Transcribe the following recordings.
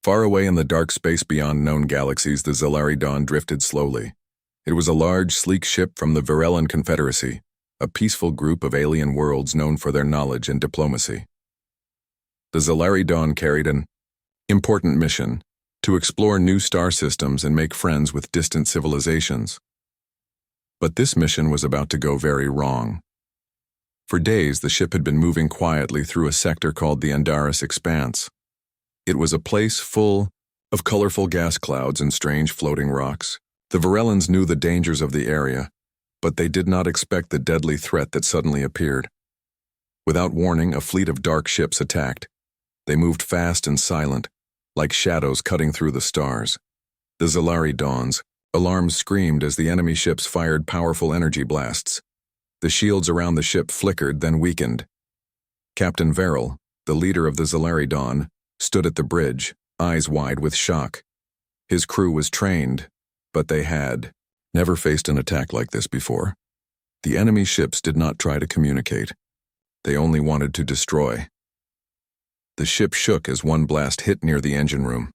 Far away in the dark space beyond known galaxies, the Zalari Dawn drifted slowly. It was a large, sleek ship from the Virellan Confederacy, a peaceful group of alien worlds known for their knowledge and diplomacy. The Zalari Dawn carried an important mission to explore new star systems and make friends with distant civilizations. But this mission was about to go very wrong. For days, the ship had been moving quietly through a sector called the Andaris Expanse. It was a place full of colorful gas clouds and strange floating rocks. The Virellans knew the dangers of the area, but they did not expect the deadly threat that suddenly appeared. Without warning, a fleet of dark ships attacked. They moved fast and silent, like shadows cutting through the stars. The Zalari Dawn's alarms screamed as the enemy ships fired powerful energy blasts. The shields around the ship flickered, then weakened. Captain Verrill, the leader of the Zalari Dawn, stood at the bridge, eyes wide with shock. His crew was trained, but they had never faced an attack like this before. The enemy ships did not try to communicate. They only wanted to destroy. The ship shook as one blast hit near the engine room.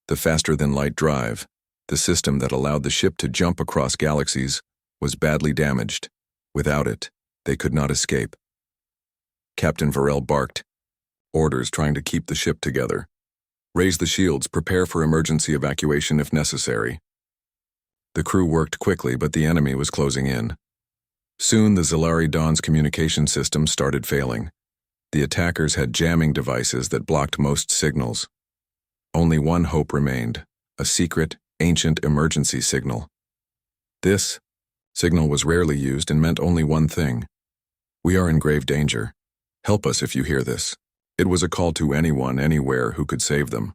The faster-than-light drive, the system that allowed the ship to jump across galaxies, was badly damaged. Without it, they could not escape. Captain Verrill barked, orders trying to keep the ship together. Raise the shields, prepare for emergency evacuation if necessary. The crew worked quickly, but the enemy was closing in. Soon the Zalari Dawn's communication system started failing. The attackers had jamming devices that blocked most signals. Only one hope remained, a secret, ancient emergency signal. This signal was rarely used and meant only one thing. We are in grave danger. Help us if you hear this. It was a call to anyone, anywhere who could save them.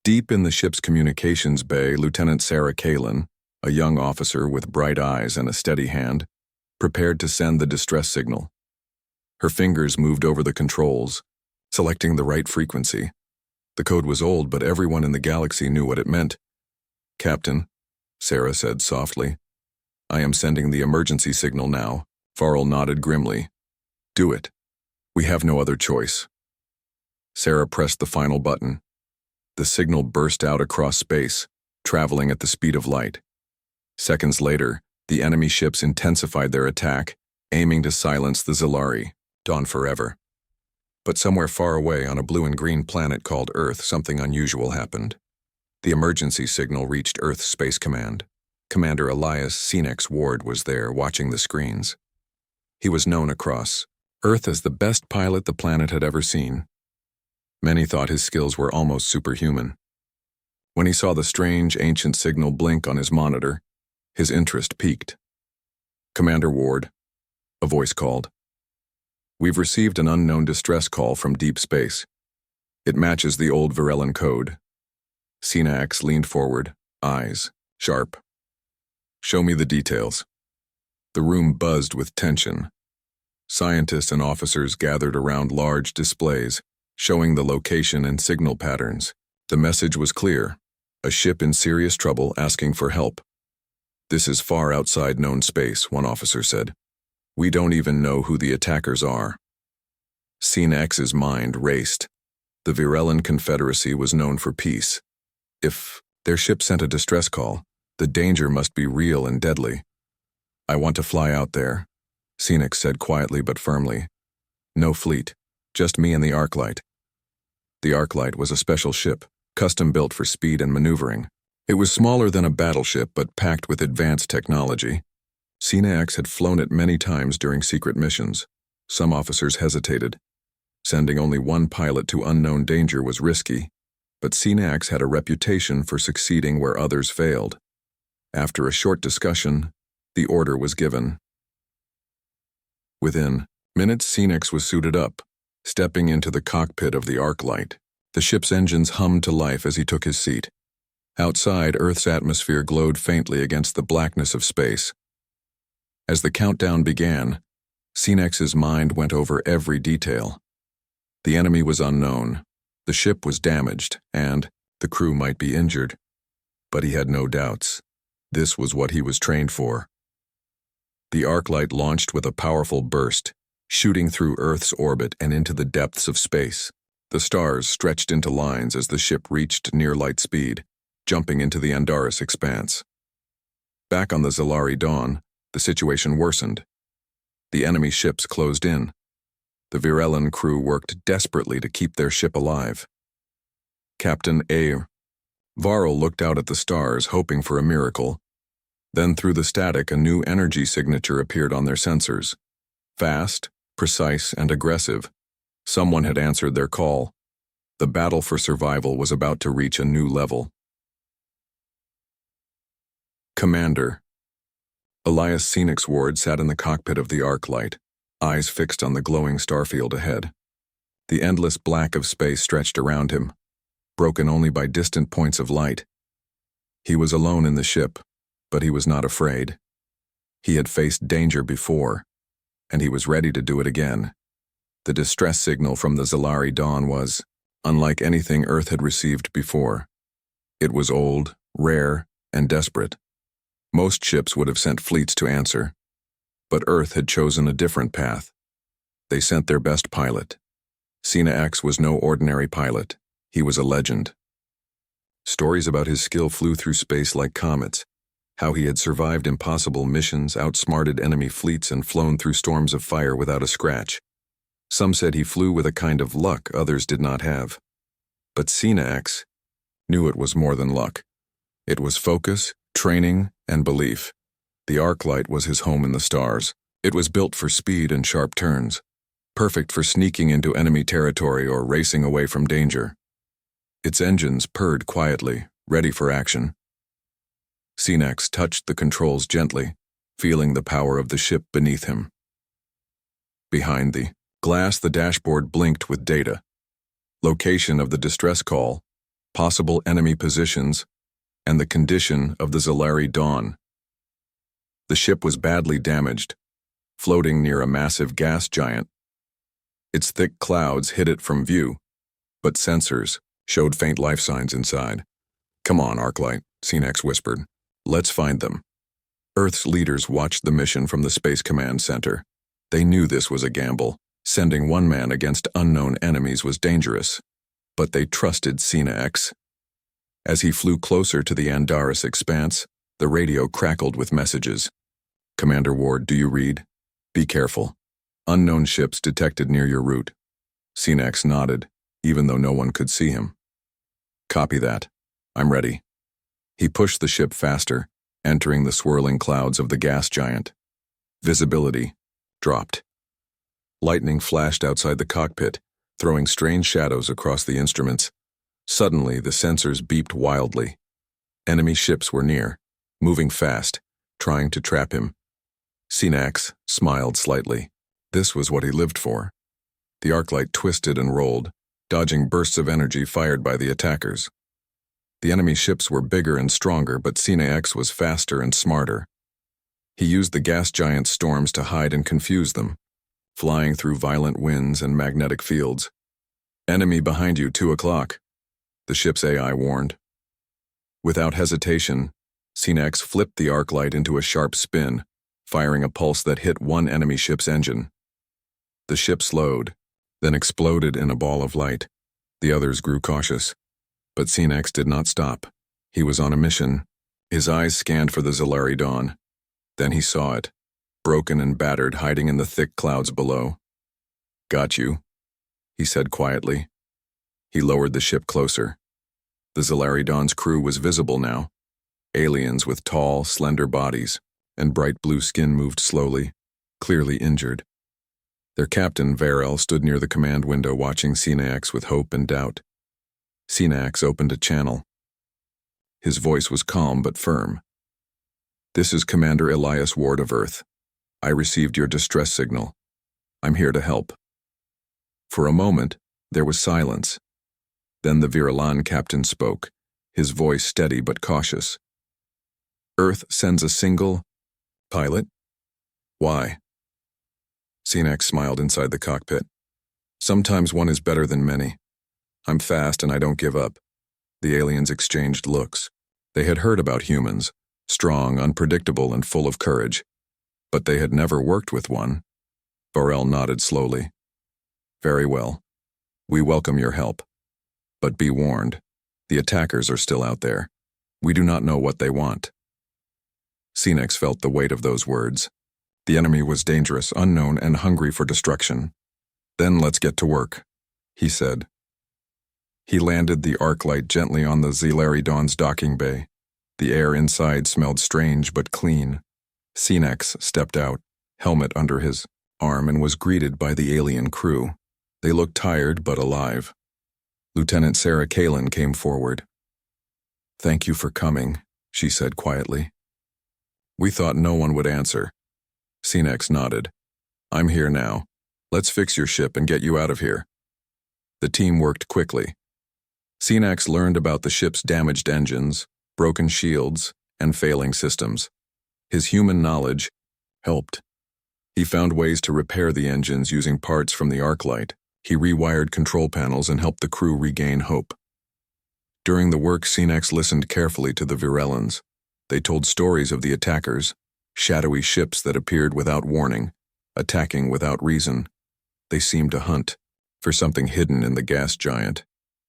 Deep in the ship's communications bay, Lieutenant Sarah Kalin, a young officer with bright eyes and a steady hand, prepared to send the distress signal. Her fingers moved over the controls, selecting the right frequency. The code was old, but everyone in the galaxy knew what it meant. "Captain," Sarah said softly, "I am sending the emergency signal now." Farrell nodded grimly. "Do it. We have no other choice." Sarah pressed the final button. The signal burst out across space, traveling at the speed of light. Seconds later, the enemy ships intensified their attack, aiming to silence the Zalari Dawn forever. But somewhere far away on a blue and green planet called Earth, something unusual happened. The emergency signal reached Earth's Space Command. Commander Elias Cenex Ward was there, watching the screens. He was known across Earth as the best pilot the planet had ever seen. Many thought his skills were almost superhuman. When he saw the strange, ancient signal blink on his monitor, his interest piqued. "Commander Ward," a voice called. "We've received an unknown distress call from deep space. It matches the old Virellan code." Cenex leaned forward, eyes sharp. "Show me the details." The room buzzed with tension. Scientists and officers gathered around large displays, showing the location and signal patterns. The message was clear: a ship in serious trouble asking for help. "This is far outside known space," one officer said. "We don't even know who the attackers are." Cenex's mind raced. The Virellan Confederacy was known for peace. If their ship sent a distress call, the danger must be real and deadly. "I want to fly out there," Cenex said quietly but firmly. "No fleet, just me and the Arclight." The Arclight was a special ship, custom-built for speed and maneuvering. It was smaller than a battleship but packed with advanced technology. Cenex had flown it many times during secret missions. Some officers hesitated. Sending only one pilot to unknown danger was risky, but Cenex had a reputation for succeeding where others failed. After a short discussion, the order was given. Within minutes, Cenex was suited up, stepping into the cockpit of the Arclight. The ship's engines hummed to life as he took his seat. Outside, Earth's atmosphere glowed faintly against the blackness of space. As the countdown began, Cenex's mind went over every detail. The enemy was unknown, the ship was damaged, and the crew might be injured. But he had no doubts. This was what he was trained for. The Arclight launched with a powerful burst, shooting through Earth's orbit and into the depths of space. The stars stretched into lines as the ship reached near light speed, jumping into the Andaris expanse. Back on the Zalari Dawn, the situation worsened. The enemy ships closed in. The Virellan crew worked desperately to keep their ship alive. Captain A. Varl looked out at the stars, hoping for a miracle. Then through the static, a new energy signature appeared on their sensors. Fast, precise, and aggressive. Someone had answered their call. The battle for survival was about to reach a new level. Commander. Elias Scenics Ward sat in the cockpit of the Arclight, eyes fixed on the glowing starfield ahead. The endless black of space stretched around him, broken only by distant points of light. He was alone in the ship, but he was not afraid. He had faced danger before, and he was ready to do it again. The distress signal from the Zalari Dawn was unlike anything Earth had received before. It was old, rare, and desperate. Most ships would have sent fleets to answer, but Earth had chosen a different path. They sent their best pilot. Sina X was no ordinary pilot. He was a legend. Stories about his skill flew through space like comets, how he had survived impossible missions, outsmarted enemy fleets, and flown through storms of fire without a scratch. Some said he flew with a kind of luck others did not have. But Sina X knew it was more than luck. It was focus, training, and belief. The Arclight was his home in the stars. It was built for speed and sharp turns, perfect for sneaking into enemy territory or racing away from danger. Its engines purred quietly, ready for action. Sinax touched the controls gently, feeling the power of the ship beneath him. Behind the glass, the dashboard blinked with data. Location of the distress call, possible enemy positions, and the condition of the Zalari Dawn. The ship was badly damaged, floating near a massive gas giant. Its thick clouds hid it from view, but sensors showed faint life signs inside. "Come on, Arclight," Sinax whispered. "Let's find them." Earth's leaders watched the mission from the Space Command Center. They knew this was a gamble. Sending one man against unknown enemies was dangerous, but they trusted Sinax. As he flew closer to the Andaris expanse, the radio crackled with messages. "Commander Ward, do you read? Be careful. Unknown ships detected near your route." Sinax nodded, even though no one could see him. "Copy that. I'm ready." He pushed the ship faster, entering the swirling clouds of the gas giant. Visibility dropped. Lightning flashed outside the cockpit, throwing strange shadows across the instruments. Suddenly, the sensors beeped wildly. Enemy ships were near, moving fast, trying to trap him. Sinax smiled slightly. This was what he lived for. The Arclight twisted and rolled, dodging bursts of energy fired by the attackers. The enemy ships were bigger and stronger, but Sinax was faster and smarter. He used the gas giant's storms to hide and confuse them, flying through violent winds and magnetic fields. "Enemy behind you, 2 o'clock," the ship's AI warned. Without hesitation, Sinax flipped the Arclight into a sharp spin, firing a pulse that hit one enemy ship's engine. The ship slowed, then exploded in a ball of light. The others grew cautious. But Sinax did not stop. He was on a mission. His eyes scanned for the Zalari Dawn. Then he saw it, broken and battered, hiding in the thick clouds below. "Got you," he said quietly. He lowered the ship closer. The Zalari Dawn's crew was visible now. Aliens with tall, slender bodies and bright blue skin moved slowly, clearly injured. Their captain, Varel, stood near the command window watching Sinax with hope and doubt. Sinax opened a channel. His voice was calm but firm. "This is Commander Elias Ward of Earth. I received your distress signal. I'm here to help." For a moment, there was silence. Then the Virellan captain spoke, his voice steady but cautious. "Earth sends a single pilot? Why?" Sinax smiled inside the cockpit. "Sometimes one is better than many. I'm fast and I don't give up." The aliens exchanged looks. They had heard about humans, strong, unpredictable, and full of courage. But they had never worked with one. Varel nodded slowly. "Very well. We welcome your help. But be warned, the attackers are still out there. We do not know what they want. Cenex felt the weight of those words. The enemy was dangerous, unknown, and hungry for destruction. Then let's get to work, he said. He landed the arc light gently on the Zelaridon's docking bay. The air inside smelled strange but clean. Cenex stepped out, helmet under his arm, and was greeted by the alien crew. They looked tired but alive. Lieutenant Sarah Kalin came forward. "Thank you for coming," she said quietly. "We thought no one would answer." Cenex nodded. "I'm here now. Let's fix your ship and get you out of here." The team worked quickly. Cenex learned about the ship's damaged engines, broken shields, and failing systems. His human knowledge helped. He found ways to repair the engines using parts from the arc light. He rewired control panels and helped the crew regain hope. During the work, Cenex listened carefully to the Virellans. They told stories of the attackers, shadowy ships that appeared without warning, attacking without reason. They seemed to hunt for something hidden in the gas giant.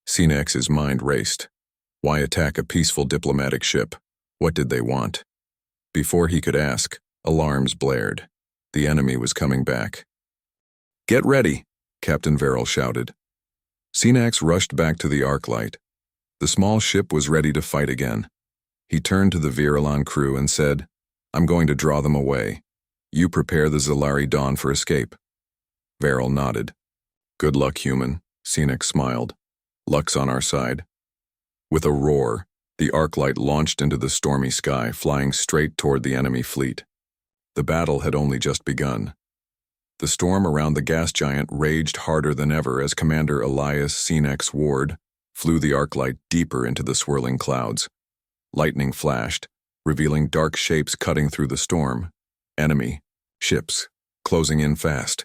Cenex's mind raced. Why attack a peaceful diplomatic ship? What did they want? Before he could ask, alarms blared. The enemy was coming back. "Get ready," Captain Verrill shouted. Cenex rushed back to the arc light. The small ship was ready to fight again. He turned to the Virellon crew and said, "I'm going to draw them away. You prepare the Zelaridon for escape." Verrill nodded. "Good luck, human," Cenex smiled. "Luck's on our side." With a roar, the arc light launched into the stormy sky, flying straight toward the enemy fleet. The battle had only just begun. The storm around the gas giant raged harder than ever as Commander Elias Cenex Ward flew the arc light deeper into the swirling clouds. Lightning flashed, revealing dark shapes cutting through the storm. Enemy ships closing in fast.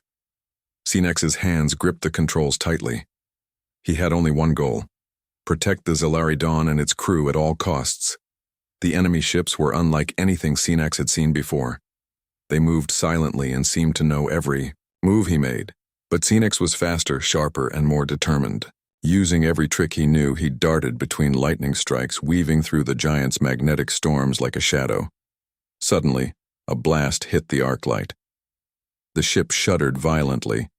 Cenex's hands gripped the controls tightly. He had only one goal: protect the Zelaridon and its crew at all costs. The enemy ships were unlike anything Cenex had seen before. They moved silently and seemed to know every move he made. But Cenex was faster, sharper, and more determined. Using every trick he knew, he darted between lightning strikes, weaving through the giant's magnetic storms like a shadow. Suddenly, a blast hit the arc light. The ship shuddered violently.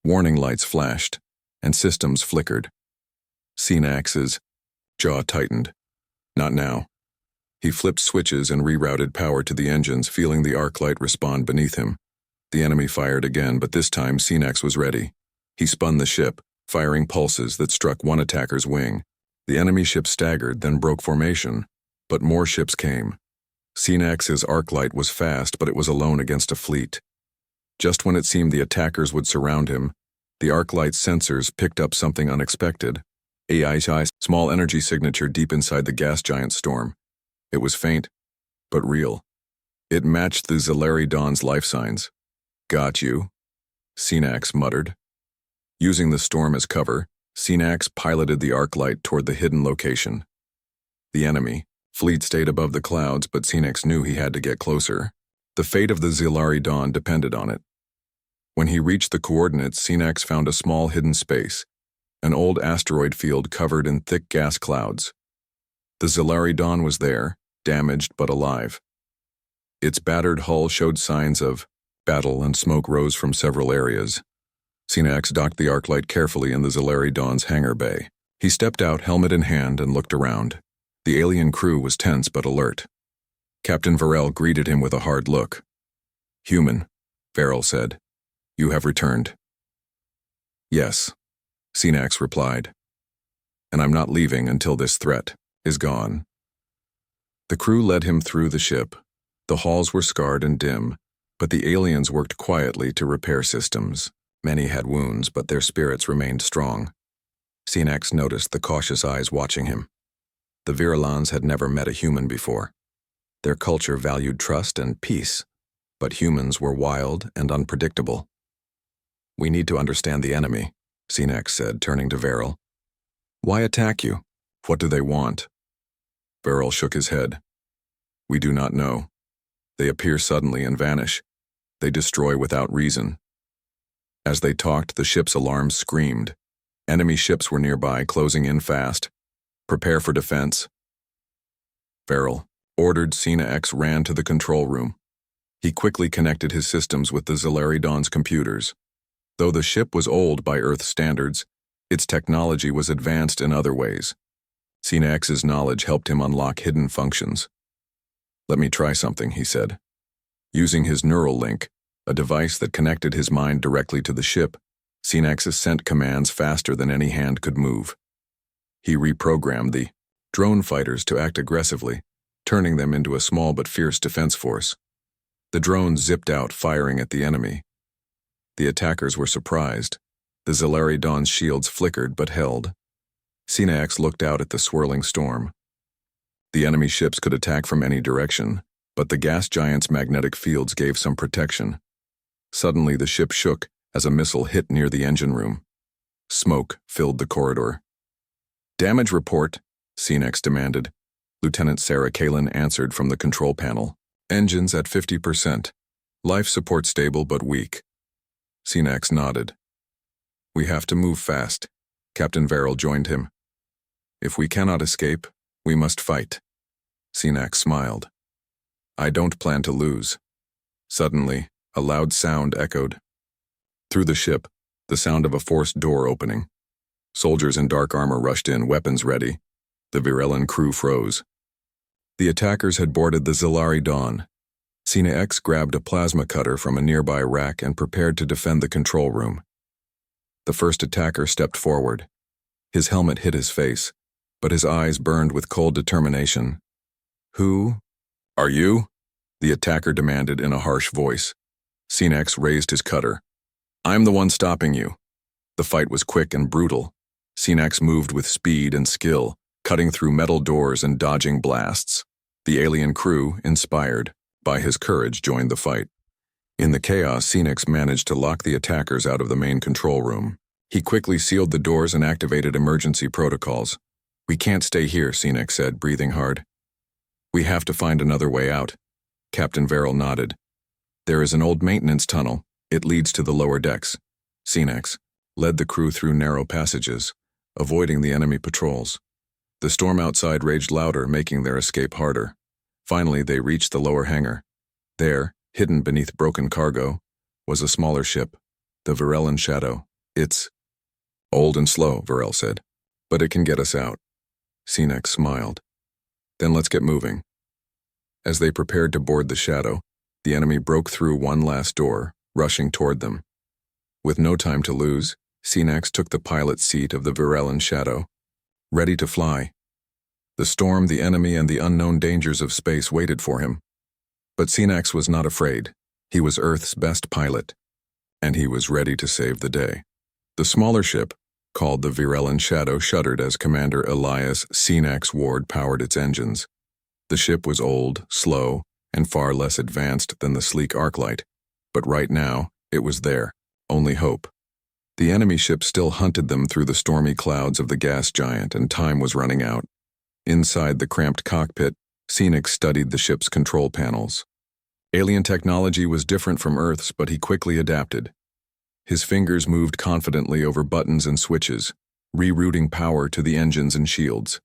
Warning lights flashed, and systems flickered. Cenex's jaw tightened. Not now. He flipped switches and rerouted power to the engines, feeling the arc light respond beneath him. The enemy fired again, but this time Cenex was ready. He spun the ship, firing pulses that struck one attacker's wing. The enemy ship staggered, then broke formation, but more ships came. Cenex's arc light was fast, but it was alone against a fleet. Just when it seemed the attackers would surround him, the arc light's sensors picked up something unexpected: a small energy signature deep inside the gas giant storm. It was faint, but real. It matched the Zelaridon's life signs. "Got you," Cenex muttered. Using the storm as cover, Cenex piloted the arc light toward the hidden location. The enemy fleet stayed above the clouds, but Cenex knew he had to get closer. The fate of the Zelaridon depended on it. When he reached the coordinates, Cenex found a small hidden space, an old asteroid field covered in thick gas clouds. The Zelaridon was there, damaged but alive. Its battered hull showed signs of battle, and smoke rose from several areas. Cenex docked the arc light carefully in the Zelaridon's hangar bay. He stepped out, helmet in hand, and looked around. The alien crew was tense but alert. Captain Verrill greeted him with a hard look. "Human," Verrill said. "You have returned." "Yes," Cenex replied. "And I'm not leaving until this threat is gone." The crew led him through the ship. The halls were scarred and dim, but the aliens worked quietly to repair systems. Many had wounds, but their spirits remained strong. Cenex noticed the cautious eyes watching him. The Virellons had never met a human before. Their culture valued trust and peace, but humans were wild and unpredictable. "We need to understand the enemy," Cenex said, turning to Verrill. "Why attack you? What do they want?" Verrill shook his head. "We do not know. They appear suddenly and vanish. They destroy without reason." As they talked, the ship's alarms screamed. Enemy ships were nearby, closing in fast. Prepare for defense. Verrill ordered. Cena X ran to the control room. He quickly connected his systems with the Zelaridon's computers. Though the ship was old by Earth standards, its technology was advanced in other ways. Cena X's knowledge helped him unlock hidden functions. "Let me try something," he said. Using his neural link, a device that connected his mind directly to the ship, Cena X sent commands faster than any hand could move. He reprogrammed the drone fighters to act aggressively, turning them into a small but fierce defense force. The drones zipped out, firing at the enemy. The attackers were surprised. The Zelaridon's shields flickered but held. Cena X looked out at the swirling storm. The enemy ships could attack from any direction, but the gas giant's magnetic fields gave some protection. Suddenly the ship shook as a missile hit near the engine room. Smoke filled the corridor. "Damage report," Cena X demanded. Lieutenant Sarah Kalin answered from the control panel. "Engines at 50%. Life support stable but weak." Cena X nodded. "We have to move fast." Captain Verrill joined him. "If we cannot escape, we must fight." Cena X smiled. "I don't plan to lose." Suddenly, a loud sound echoed. Through the ship, the sound of a forced door opening. Soldiers in dark armor rushed in, weapons ready. The Virellan crew froze. The attackers had boarded the Zelaridon. Cena X grabbed a plasma cutter from a nearby rack and prepared to defend the control room. The first attacker stepped forward. His helmet hit his face, but his eyes burned with cold determination. "Who are you?" the attacker demanded in a harsh voice. Cena X raised his cutter. "I'm the one stopping you." The fight was quick and brutal. Cena X moved with speed and skill, cutting through metal doors and dodging blasts. The alien crew, inspired by his courage, joined the fight. In the chaos, Cena X managed to lock the attackers out of the main control room. He quickly sealed the doors and activated emergency protocols. "We can't stay here," Cena X said, breathing hard. "We have to find another way out." Captain Verrill nodded. "There is an old maintenance tunnel. It leads to the lower decks." Cena X led the crew through narrow passages, avoiding the enemy patrols. The storm outside raged louder, making their escape harder. Finally, they reached the lower hangar. There, hidden beneath broken cargo, was a smaller ship, the Virellan Shadow. "It's old and slow," Verrill said, "but it can get us out." Cena X smiled. "Then let's get moving." As they prepared to board the Shadow, the enemy broke through one last door, rushing toward them. With no time to lose, Cena X took the pilot's seat of the Virellan Shadow. Ready to fly. The storm, the enemy, and the unknown dangers of space waited for him. But Cena X was not afraid. He was Earth's best pilot, and he was ready to save the day. The smaller ship, called the Virellan Shadow, shuddered as Commander Elias Cena X Ward powered its engines. The ship was old, slow, and far less advanced than the sleek Arclight, but right now, it was there, only hope. The enemy ship still hunted them through the stormy clouds of the gas giant, and time was running out. Inside the cramped cockpit, Cena X studied the ship's control panels. Alien technology was different from Earth's, but he quickly adapted. His fingers moved confidently over buttons and switches, rerouting power to the engines and shields.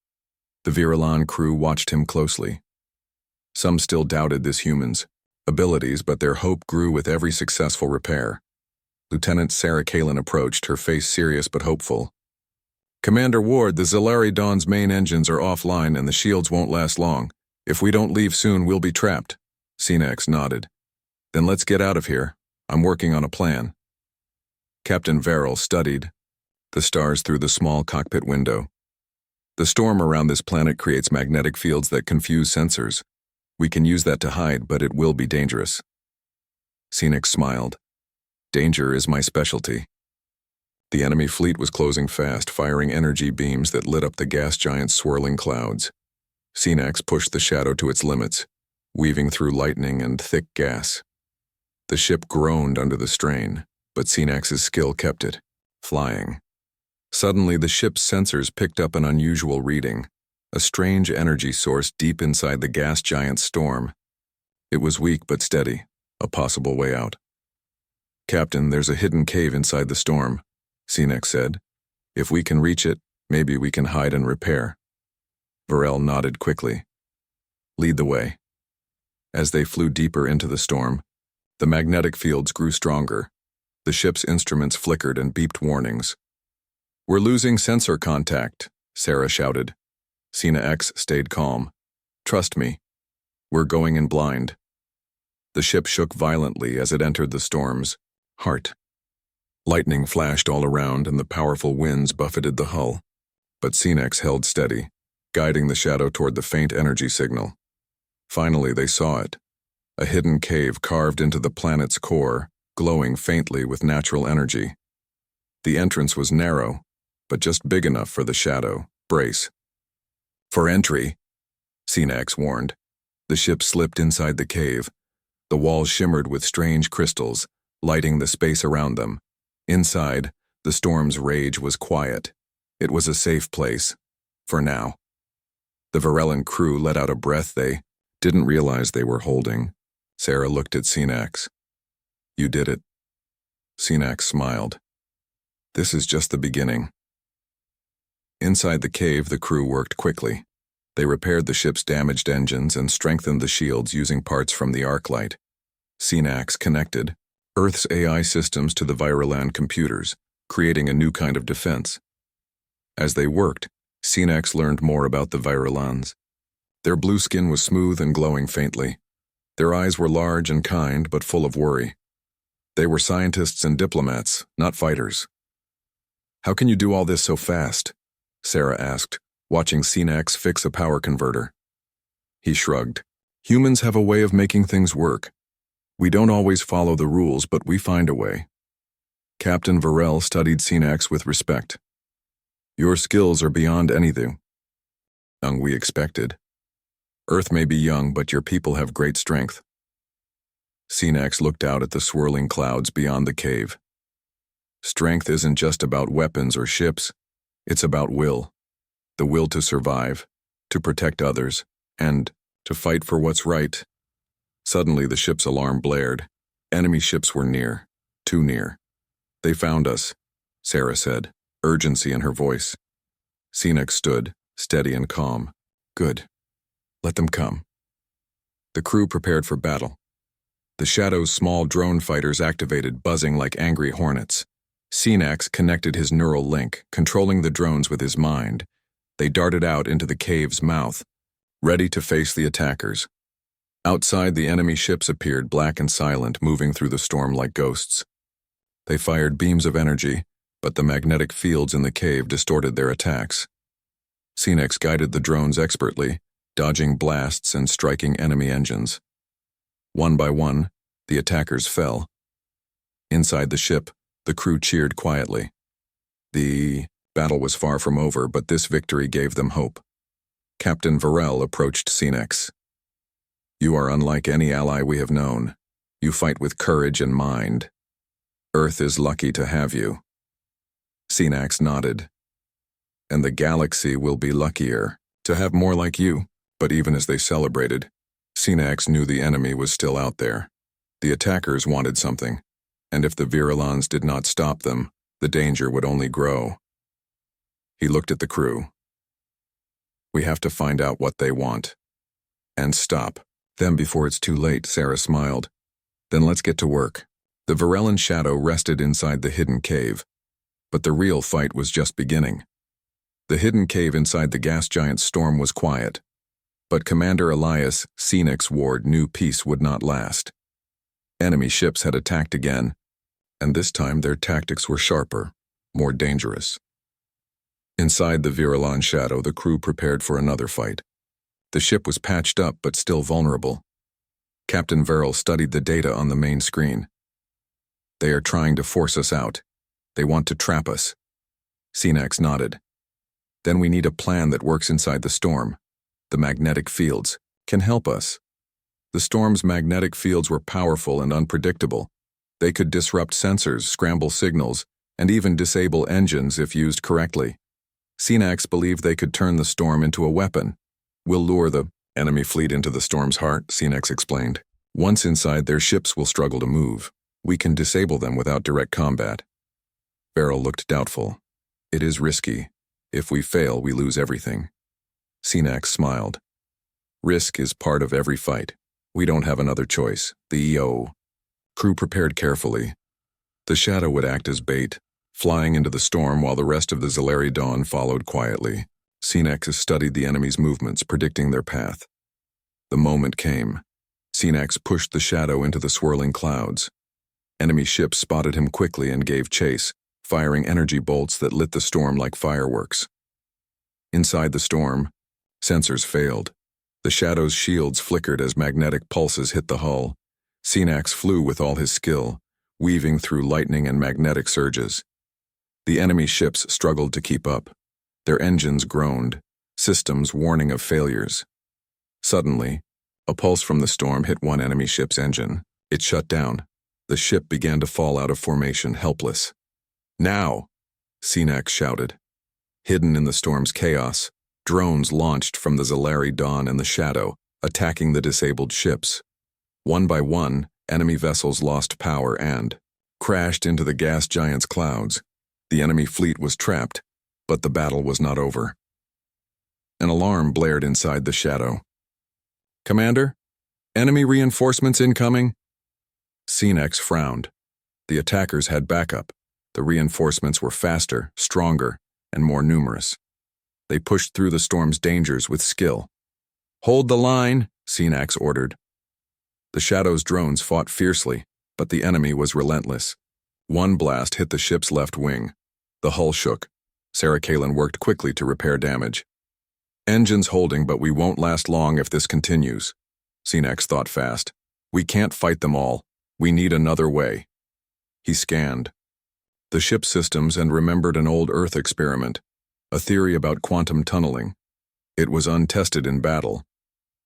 The Virellan crew watched him closely. Some still doubted this human's abilities, but their hope grew with every successful repair. Lieutenant Sarah Kalin approached, her face serious but hopeful. "Commander Ward, the Zelaridon's main engines are offline and the shields won't last long. If we don't leave soon, we'll be trapped." Cena X nodded. "Then let's get out of here. I'm working on a plan." Captain Verrill studied the stars through the small cockpit window. "The storm around this planet creates magnetic fields that confuse sensors. We can use that to hide, but it will be dangerous." Cena X smiled. "Danger is my specialty." The enemy fleet was closing fast, firing energy beams that lit up the gas giant's swirling clouds. Cena X pushed the Shadow to its limits, weaving through lightning and thick gas. The ship groaned under the strain, but Cena X's skill kept it flying. Suddenly, the ship's sensors picked up an unusual reading, a strange energy source deep inside the gas giant's storm. It was weak but steady, a possible way out. "Captain, there's a hidden cave inside the storm," Cena X said. If we can reach it, maybe we can hide and repair. Varel nodded quickly. Lead the way. As they flew deeper into the storm, the magnetic fields grew stronger. The ship's instruments flickered and beeped warnings. We're losing sensor contact, Sarah shouted. Sina X stayed calm. Trust me. We're going in blind. The ship shook violently as it entered the storm's heart. Lightning flashed all around and the powerful winds buffeted the hull. But Sinex held steady, guiding the shadow toward the faint energy signal. Finally, they saw it. A hidden cave carved into the planet's core, glowing faintly with natural energy. The entrance was narrow, but just big enough for the shadow. Brace. For entry, Sinex warned. The ship slipped inside the cave. The walls shimmered with strange crystals, lighting the space around them. Inside, the storm's rage was quiet. It was a safe place. For now. The Varellan crew let out a breath they didn't realize they were holding. Sarah looked at Sinex. You did it. Sinex smiled. This is just the beginning. Inside the cave, the crew worked quickly. They repaired the ship's damaged engines and strengthened the shields using parts from the arc light. Sinex connected Earth's AI systems to the Virellan computers, creating a new kind of defense. As they worked, Sinex learned more about the Virellans. Their blue skin was smooth and glowing faintly. Their eyes were large and kind, but full of worry. They were scientists and diplomats, not fighters. How can you do all this so fast? Sarah asked, watching Sinex fix a power converter. He shrugged. Humans have a way of making things work. We don't always follow the rules, but we find a way. Captain Varel studied Sinex with respect. Your skills are beyond anything we expected. Earth may be young, but your people have great strength. Sinex looked out at the swirling clouds beyond the cave. Strength isn't just about weapons or ships. It's about will. The will to survive, to protect others, and to fight for what's right. Suddenly, the ship's alarm blared. Enemy ships were near, too near. They found us, Sarah said, urgency in her voice. Sinex stood, steady and calm. Good. Let them come. The crew prepared for battle. The Shadow's small drone fighters activated, buzzing like angry hornets. Sinex connected his neural link, controlling the drones with his mind. They darted out into the cave's mouth, ready to face the attackers. Outside, the enemy ships appeared, black and silent, moving through the storm like ghosts. They fired beams of energy, but the magnetic fields in the cave distorted their attacks. Sinex guided the drones expertly, dodging blasts and striking enemy engines. One by one, the attackers fell. Inside the ship, the crew cheered quietly. The battle was far from over, but this victory gave them hope. Captain Varel approached Sinex. You are unlike any ally we have known. You fight with courage and mind. Earth is lucky to have you. Sinex nodded. And the galaxy will be luckier to have more like you. But even as they celebrated, Sinex knew the enemy was still out there. The attackers wanted something, and if the Virellans did not stop them, the danger would only grow. He looked at the crew. We have to find out what they want. And stop them before it's too late, Sarah smiled. Then let's get to work. The Virellan shadow rested inside the hidden cave, but the real fight was just beginning. The hidden cave inside the gas giant's storm was quiet, but Commander Elias Sinex Ward knew peace would not last. Enemy ships had attacked again, and this time their tactics were sharper, more dangerous. Inside the Virellan shadow, the crew prepared for another fight. The ship was patched up but still vulnerable. Captain Varel studied the data on the main screen. They are trying to force us out. They want to trap us. Sinex nodded. Then we need a plan that works inside the storm. The magnetic fields can help us. The storm's magnetic fields were powerful and unpredictable. They could disrupt sensors, scramble signals, and even disable engines if used correctly. Sinex believed they could turn the storm into a weapon. We'll lure the enemy fleet into the storm's heart, Sinex explained. Once inside, their ships will struggle to move. We can disable them without direct combat. Varel looked doubtful. It is risky. If we fail, we lose everything. Sinax smiled. Risk is part of every fight. We don't have another choice. The EO crew prepared carefully. The shadow would act as bait, flying into the storm while the rest of the Zilari Dawn followed quietly. Sinax studied the enemy's movements, predicting their path. The moment came. Sinax pushed the shadow into the swirling clouds. Enemy ships spotted him quickly and gave chase, firing energy bolts that lit the storm like fireworks. Inside the storm, sensors failed. The shadow's shields flickered as magnetic pulses hit the hull. Sinax flew with all his skill, weaving through lightning and magnetic surges. The enemy ships struggled to keep up. Their engines groaned, systems warning of failures. Suddenly, a pulse from the storm hit one enemy ship's engine. It shut down. The ship began to fall out of formation, helpless. Now! Sinax shouted. Hidden in the storm's chaos, drones launched from the Zilari Dawn and the shadow, attacking the disabled ships. One by one, enemy vessels lost power and crashed into the gas giant's clouds. The enemy fleet was trapped, but the battle was not over. An alarm blared inside the shadow. Commander, enemy reinforcements incoming? Sinax frowned. The attackers had backup. The reinforcements were faster, stronger, and more numerous. They pushed through the storm's dangers with skill. Hold the line, Sinax ordered. The shadow's drones fought fiercely, but the enemy was relentless. One blast hit the ship's left wing. The hull shook. Sarah Kalin worked quickly to repair damage. Engines holding, but we won't last long if this continues. Sinax thought fast. We can't fight them all. We need another way. He scanned the ship systems and remembered an old Earth experiment, a theory about quantum tunneling. It was untested in battle,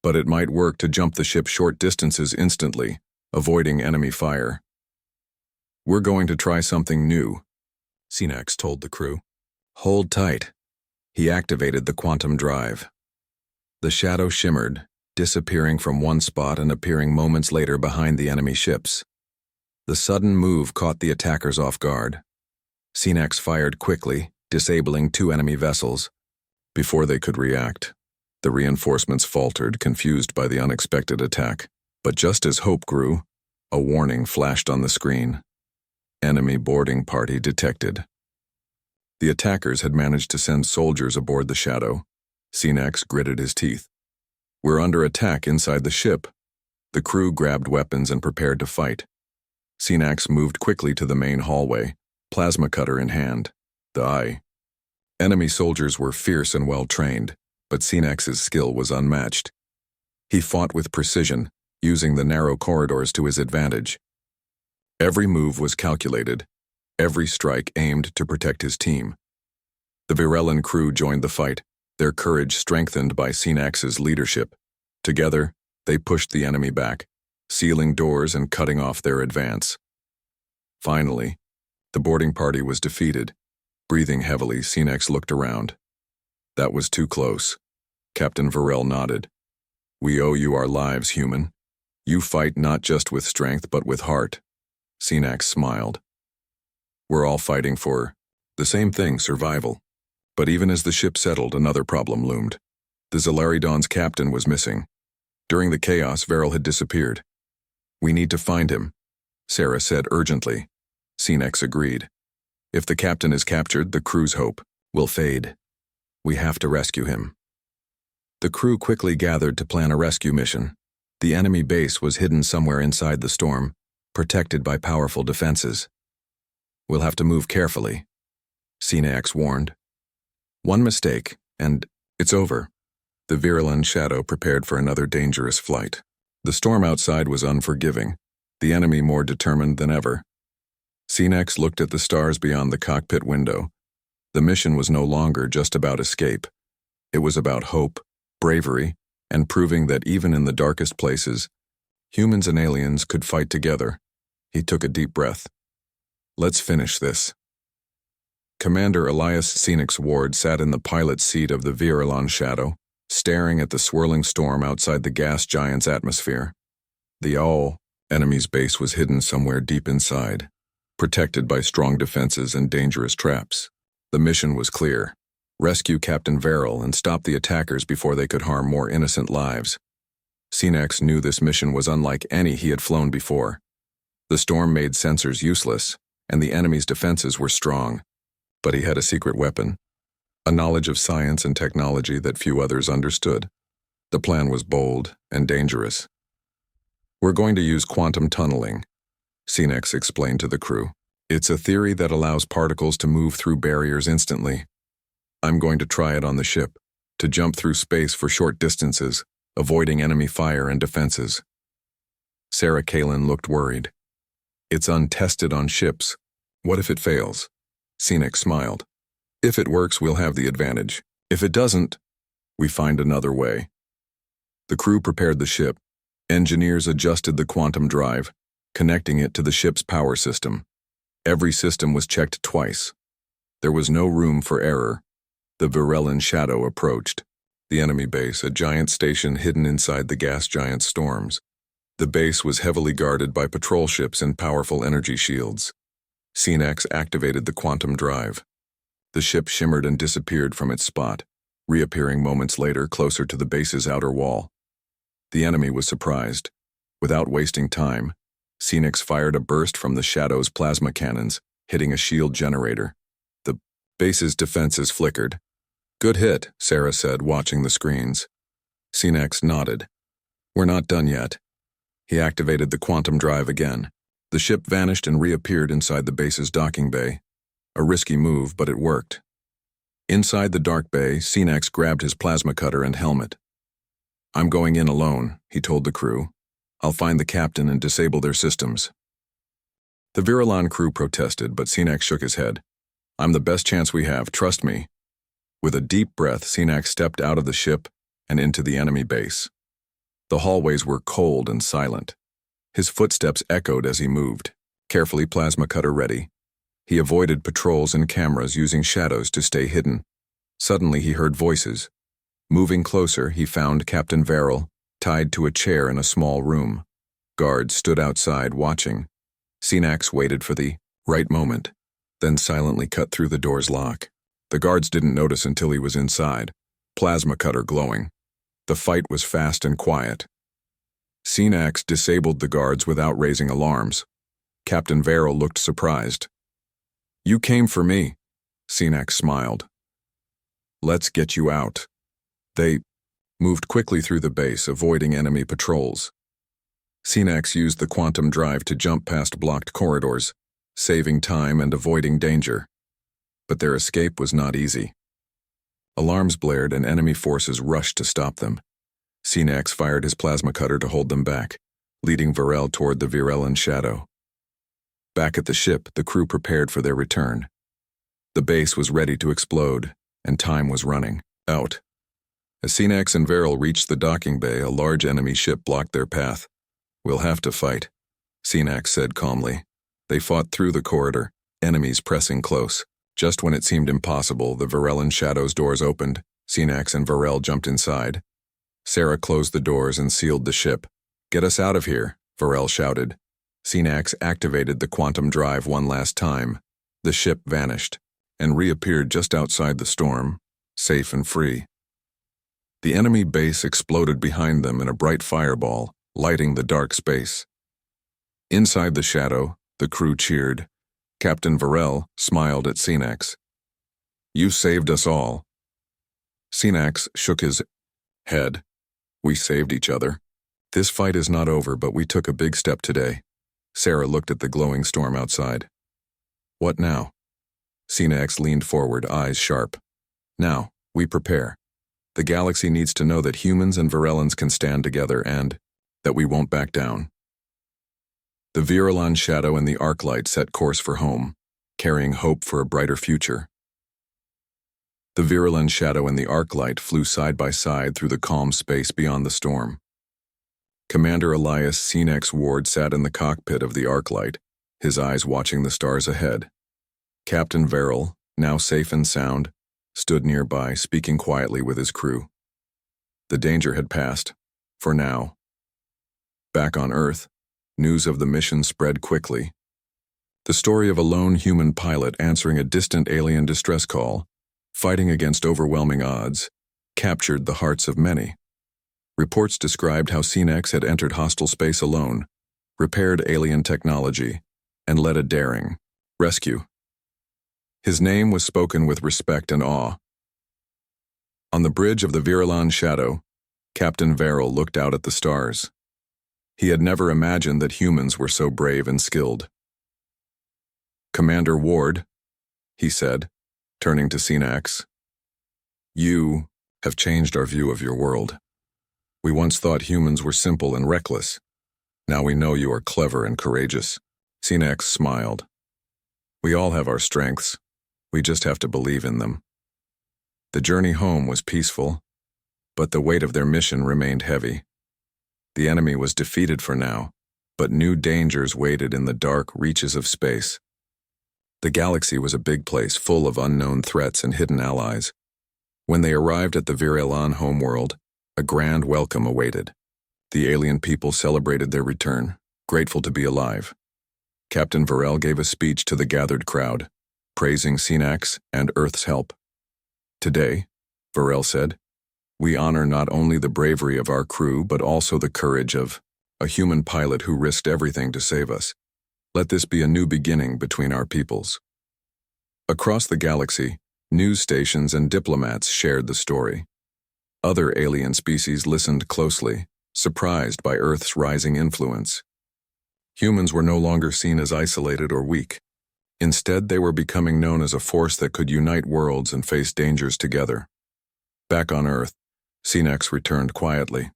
but it might work to jump the ship short distances instantly, avoiding enemy fire. We're going to try something new, Sinax told the crew. Hold tight. He activated the quantum drive. The shadow shimmered, disappearing from one spot and appearing moments later behind the enemy ships. The sudden move caught the attackers off guard. Sinax fired quickly, disabling two enemy vessels. Before they could react, the reinforcements faltered, confused by the unexpected attack. But just as hope grew, a warning flashed on the screen. Enemy boarding party detected. The attackers had managed to send soldiers aboard the shadow. Sinax gritted his teeth. We're under attack inside the ship. The crew grabbed weapons and prepared to fight. Sinax moved quickly to the main hallway, plasma cutter in hand. Enemy soldiers were fierce and well-trained, but Sinax's skill was unmatched. He fought with precision, using the narrow corridors to his advantage. Every move was calculated, every strike aimed to protect his team. The Virellan crew joined the fight, their courage strengthened by Sinax's leadership. Together, they pushed the enemy back, sealing doors and cutting off their advance. Finally, the boarding party was defeated. Breathing heavily, Sinax looked around. That was too close. Captain Virel nodded. We owe you our lives, human. You fight not just with strength, but with heart. Sinax smiled. We're all fighting for the same thing, survival. But even as the ship settled, another problem loomed. The Zilari Dawn's captain was missing. During the chaos, Virel had disappeared. We need to find him, Sarah said urgently. Sinax agreed. If the captain is captured, the crew's hope will fade. We have to rescue him. The crew quickly gathered to plan a rescue mission. The enemy base was hidden somewhere inside the storm, protected by powerful defenses. We'll have to move carefully, Sinax warned. One mistake, and it's over. The Virulent shadow prepared for another dangerous flight. The storm outside was unforgiving, the enemy more determined than ever. Sinax looked at the stars beyond the cockpit window. The mission was no longer just about escape. It was about hope, bravery, and proving that even in the darkest places, humans and aliens could fight together. He took a deep breath. Let's finish this. Commander Elias Sinax Ward sat in the pilot's seat of the Virulent shadow, staring at the swirling storm outside the gas giant's atmosphere. The enemy's base was hidden somewhere deep inside, protected by strong defenses and dangerous traps. The mission was clear. Rescue Captain Verrill and stop the attackers before they could harm more innocent lives. Sinex knew this mission was unlike any he had flown before. The storm made sensors useless, and the enemy's defenses were strong. But he had a secret weapon, a knowledge of science and technology that few others understood. The plan was bold and dangerous. "We're going to use quantum tunneling," Sinex explained to the crew. "It's a theory that allows particles to move through barriers instantly. I'm going to try it on the ship, to jump through space for short distances, avoiding enemy fire and defenses." Sarah Kalin looked worried. "It's untested on ships. What if it fails?" Sinex smiled. "If it works, we'll have the advantage. If it doesn't, we find another way." The crew prepared the ship. Engineers adjusted the quantum drive, connecting it to the ship's power system. Every system was checked twice. There was no room for error. The Virellan shadow approached. The enemy base, a giant station hidden inside the gas giant storms. The base was heavily guarded by patrol ships and powerful energy shields. Sinex activated the quantum drive. The ship shimmered and disappeared from its spot, reappearing moments later closer to the base's outer wall. The enemy was surprised. Without wasting time, Sinex fired a burst from the Shadow's plasma cannons, hitting a shield generator. The base's defenses flickered. "Good hit," Sarah said, watching the screens. Sinex nodded. "We're not done yet." He activated the quantum drive again. The ship vanished and reappeared inside the base's docking bay. A risky move, but it worked. Inside the dark bay, Sinex grabbed his plasma cutter and helmet. "I'm going in alone," he told the crew. "I'll find the captain and disable their systems." The Virellan crew protested, but Sinex shook his head. "I'm the best chance we have, trust me." With a deep breath, Sinex stepped out of the ship and into the enemy base. The hallways were cold and silent. His footsteps echoed as he moved, carefully plasma cutter ready. He avoided patrols and cameras, using shadows to stay hidden. Suddenly he heard voices. Moving closer, he found Captain Verrill, tied to a chair in a small room. Guards stood outside, watching. Sinex waited for the right moment, then silently cut through the door's lock. The guards didn't notice until he was inside, plasma cutter glowing. The fight was fast and quiet. Sinex disabled the guards without raising alarms. Captain Verrill looked surprised. "You came for me," Sinex smiled. "Let's get you out." They moved quickly through the base, avoiding enemy patrols. Sinex used the quantum drive to jump past blocked corridors, saving time and avoiding danger. But their escape was not easy. Alarms blared and enemy forces rushed to stop them. Sinex fired his plasma cutter to hold them back, leading Verrill toward the Virellan shadow. Back at the ship, the crew prepared for their return. The base was ready to explode, and time was running out. As Sinex and Verrill reached the docking bay, a large enemy ship blocked their path. "We'll have to fight," Sinex said calmly. They fought through the corridor, enemies pressing close. Just when it seemed impossible, the Virellan shadow's doors opened. Sinex and Verrill jumped inside. Sarah closed the doors and sealed the ship. "Get us out of here," Verrill shouted. Sinex activated the quantum drive one last time. The ship vanished and reappeared just outside the storm, safe and free. The enemy base exploded behind them in a bright fireball, lighting the dark space. Inside the shadow, the crew cheered. Captain Verrill smiled at Sinex. "You saved us all." Sinex shook his head. "We saved each other. This fight is not over, but we took a big step today." Sarah looked at the glowing storm outside. "What now?" Sinex leaned forward, eyes sharp. "Now, we prepare. The galaxy needs to know that humans and Virellans can stand together and that we won't back down." The Virellan shadow and the Arclight set course for home, carrying hope for a brighter future. The Virellan shadow and the Arclight flew side by side through the calm space beyond the storm. Commander Elias Sinex Ward sat in the cockpit of the Arclight, his eyes watching the stars ahead. Captain Verrill, now safe and sound, stood nearby, speaking quietly with his crew. The danger had passed, for now. Back on Earth, news of the mission spread quickly. The story of a lone human pilot answering a distant alien distress call, fighting against overwhelming odds, captured the hearts of many. Reports described how Scifi had entered hostile space alone, repaired alien technology, and led a daring rescue. His name was spoken with respect and awe. On the bridge of the Virilan Shadow, Captain Verrill looked out at the stars. He had never imagined that humans were so brave and skilled. "Commander Ward," he said, turning to Scifi, "you have changed our view of your world. We once thought humans were simple and reckless. Now we know you are clever and courageous." Scifi smiled. "We all have our strengths. We just have to believe in them." The journey home was peaceful, but the weight of their mission remained heavy. The enemy was defeated for now, but new dangers waited in the dark reaches of space. The galaxy was a big place full of unknown threats and hidden allies. When they arrived at the Virilan homeworld, a grand welcome awaited. The alien people celebrated their return, grateful to be alive. Captain Verrill gave a speech to the gathered crowd, praising Scifi and Earth's help. "Today," Verrill said, "we honor not only the bravery of our crew but also the courage of a human pilot who risked everything to save us. Let this be a new beginning between our peoples." Across the galaxy, news stations and diplomats shared the story. Other alien species listened closely, surprised by Earth's rising influence. Humans were no longer seen as isolated or weak. Instead, they were becoming known as a force that could unite worlds and face dangers together. Back on Earth, Scifi returned quietly.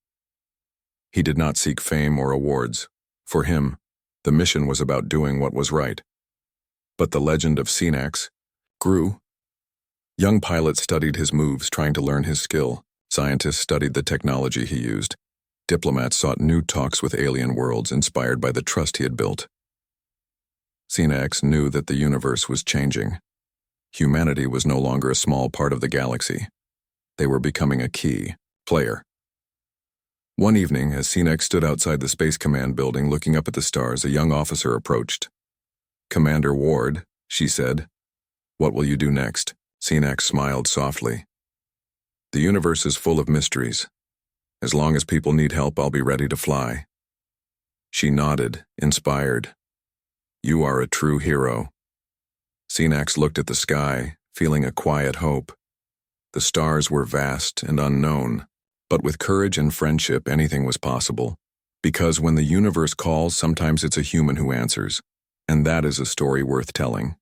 He did not seek fame or awards. For him, the mission was about doing what was right. But the legend of Scifi grew. Young pilots studied his moves, trying to learn his skill. Scientists studied the technology he used. Diplomats sought new talks with alien worlds, inspired by the trust he had built. Scifi knew that the universe was changing. Humanity was no longer a small part of the galaxy. They were becoming a key player. One evening, as Scifi stood outside the Space Command building looking up at the stars, a young officer approached. "Commander Ward," she said, "what will you do next?" Scifi smiled softly. "The universe is full of mysteries. As long as people need help, I'll be ready to fly." She nodded, inspired. "You are a true hero." Scifi looked at the sky, feeling a quiet hope. The stars were vast and unknown, but with courage and friendship, anything was possible. Because when the universe calls, sometimes it's a human who answers, and that is a story worth telling.